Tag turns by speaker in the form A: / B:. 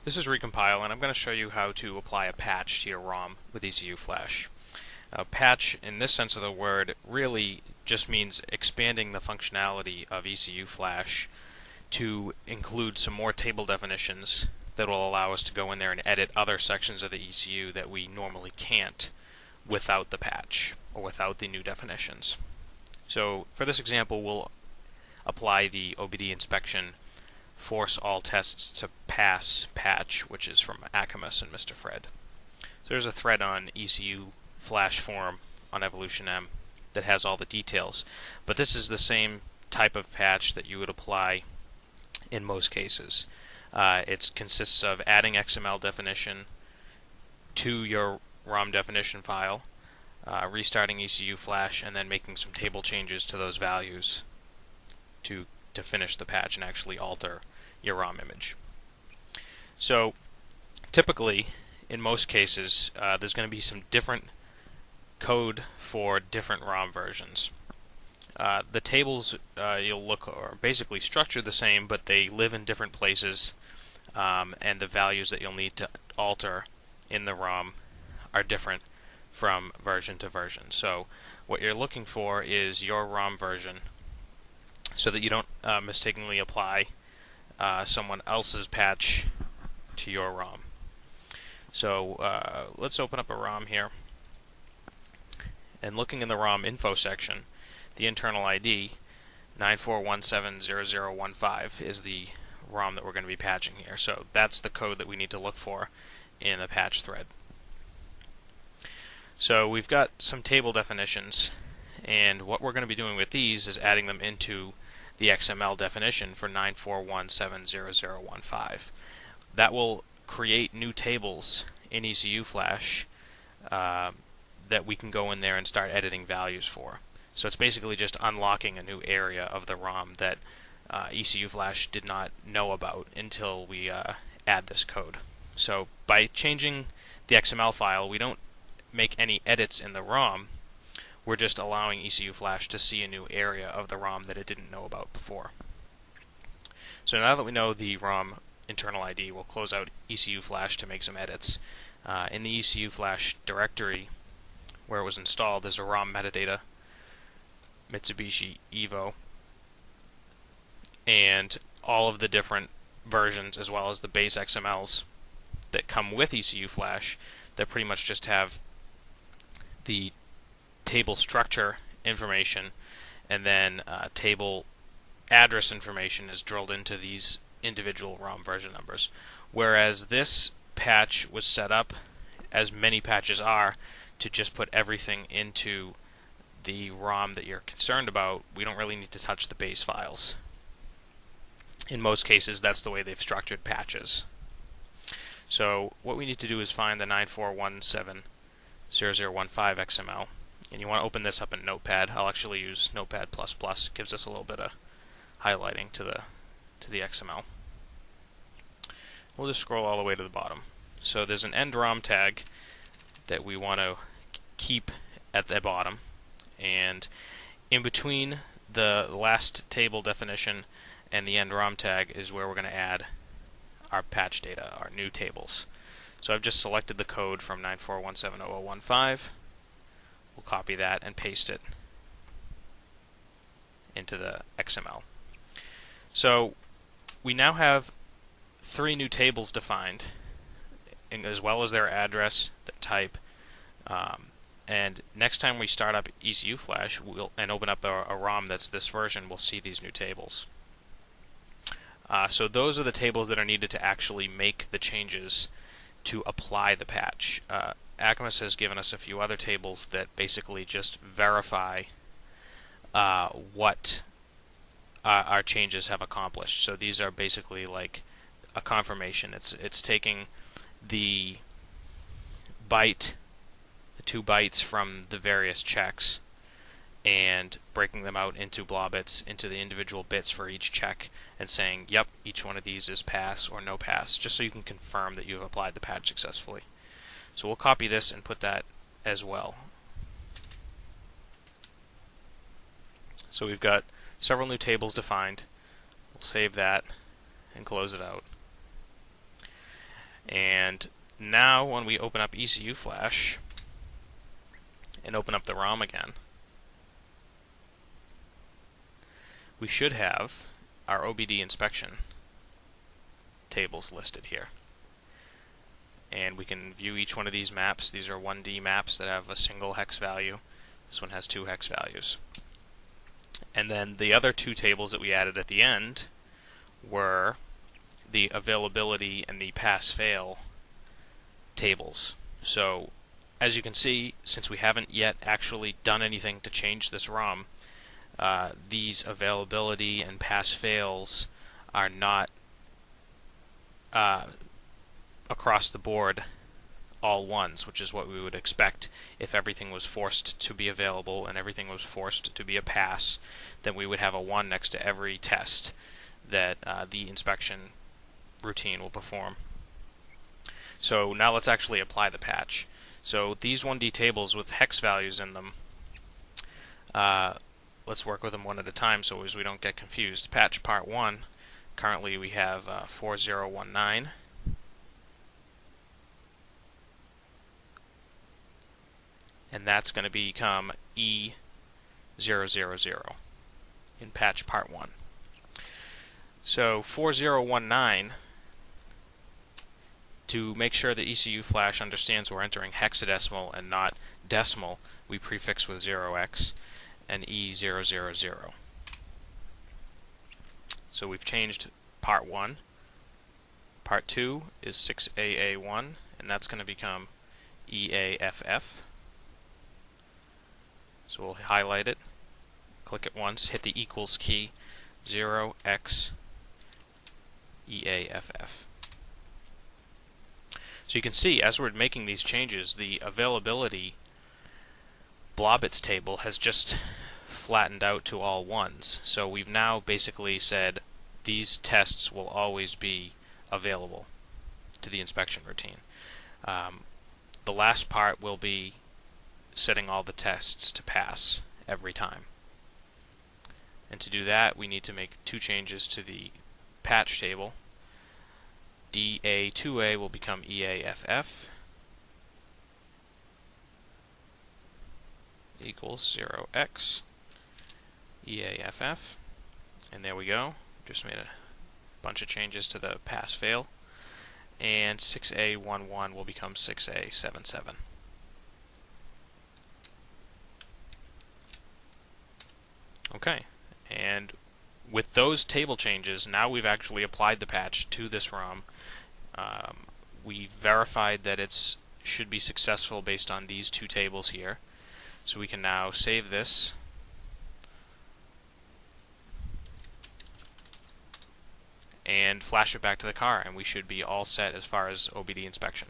A: This is Recompile, and I'm going to show you how to apply a patch to your ROM with EcuFlash. A patch, in this sense of the word, really just means expanding the functionality of EcuFlash to include some more table definitions that will allow us to go in there and edit other sections of the ECU that we normally can't without the patch or without the new definitions. So for this example, we'll apply the OBD inspection force all tests to pass patch, which is from Akamus and Mr. Fred. So there's a thread on EcuFlash forum on Evolution M that has all the details, but this is the same type of patch that you would apply in most cases. It consists of adding XML definition to your ROM definition file, restarting EcuFlash, and then making some table changes to those values to finish the patch and actually alter your ROM image. So typically, in most cases, there's going to be some different code for different ROM versions. The tables you'll look are basically structured the same, but they live in different places, and the values that you'll need to alter in the ROM are different from version to version. So what you're looking for is your ROM version, so that you don't mistakenly apply someone else's patch to your ROM. So let's open up a ROM here, and looking in the ROM info section, the internal ID 94170015 is the ROM that we're going to be patching here. So that's the code that we need to look for in the patch thread. So we've got some table definitions, and what we're going to be doing with these is adding them into the XML definition for 94170015. That will create new tables in EcuFlash that we can go in there and start editing values for. So it's basically just unlocking a new area of the ROM that EcuFlash did not know about until we add this code. So by changing the XML file, we don't make any edits in the ROM. We're just allowing EcuFlash to see a new area of the ROM that it didn't know about before. So now that we know the ROM internal ID, we'll close out EcuFlash to make some edits. In the EcuFlash directory where it was installed, there's a ROM metadata, Mitsubishi Evo, and all of the different versions as well as the base XMLs that come with EcuFlash that pretty much just have the table structure information, and then table address information is drilled into these individual ROM version numbers. Whereas this patch was set up, as many patches are, to just put everything into the ROM that you're concerned about. We don't really need to touch the base files. In most cases, that's the way they've structured patches. So what we need to do is find the 94170015 XML. And you want to open this up in Notepad. I'll actually use Notepad++. It gives us a little bit of highlighting to the XML. We'll just scroll all the way to the bottom. So there's an end ROM tag that we want to keep at the bottom, and in between the last table definition and the end ROM tag is where we're going to add our patch data, our new tables. So I've just selected the code from 94170015. We'll copy that and paste it into the XML. So we now have 3 new tables defined, as well as their address, the type, and next time we start up EcuFlash and open up a ROM that's this version, we'll see these new tables. So those are the tables that are needed to actually make the changes to apply the patch. Akamus has given us a few other tables that basically just verify what our changes have accomplished. So these are basically like a confirmation. It's taking the byte, the 2 bytes from the various checks, and breaking them out into blobits, into the individual bits for each check, and saying, yep, each one of these is pass or no pass, just so you can confirm that you have applied the patch successfully. So we'll copy this and put that as well. So we've got several new tables defined. We'll save that and close it out. And now when we open up EcuFlash and open up the ROM again, we should have our OBD inspection tables listed here. And we can view each one of these maps. These are 1D maps that have a single hex value. This one has 2 hex values. And then the other 2 tables that we added at the end were the availability and the pass-fail tables. So as you can see, since we haven't yet actually done anything to change this ROM, these availability and pass-fails are not across the board all ones, which is what we would expect if everything was forced to be available and everything was forced to be a pass. Then we would have a 1 next to every test that the inspection routine will perform. So now let's actually apply the patch. So these 1D tables with hex values in them, let's work with them one at a time so as we don't get confused. Patch part 1, currently we have 4019. And that's going to become E000 in patch part 1. So 4019, to make sure that EcuFlash understands we're entering hexadecimal and not decimal, we prefix with 0x and E000. So we've changed part 1. Part 2 is 6AA1, and that's going to become EAFF. So we'll highlight it, click it once, hit the equals key, 0x EAFF. So you can see, as we're making these changes, the availability blobits table has just flattened out to all ones. So we've now basically said these tests will always be available to the inspection routine. The last part will be setting all the tests to pass every time. And to do that, we need to make 2 changes to the patch table. DA2A will become EAFF equals 0x EAFF. And there we go. Just made a bunch of changes to the pass-fail. And 6A11 will become 6A77. Okay, and with those table changes, now we've actually applied the patch to this ROM. We verified that it should be successful based on these 2 tables here. So we can now save this and flash it back to the car, and we should be all set as far as OBD inspection.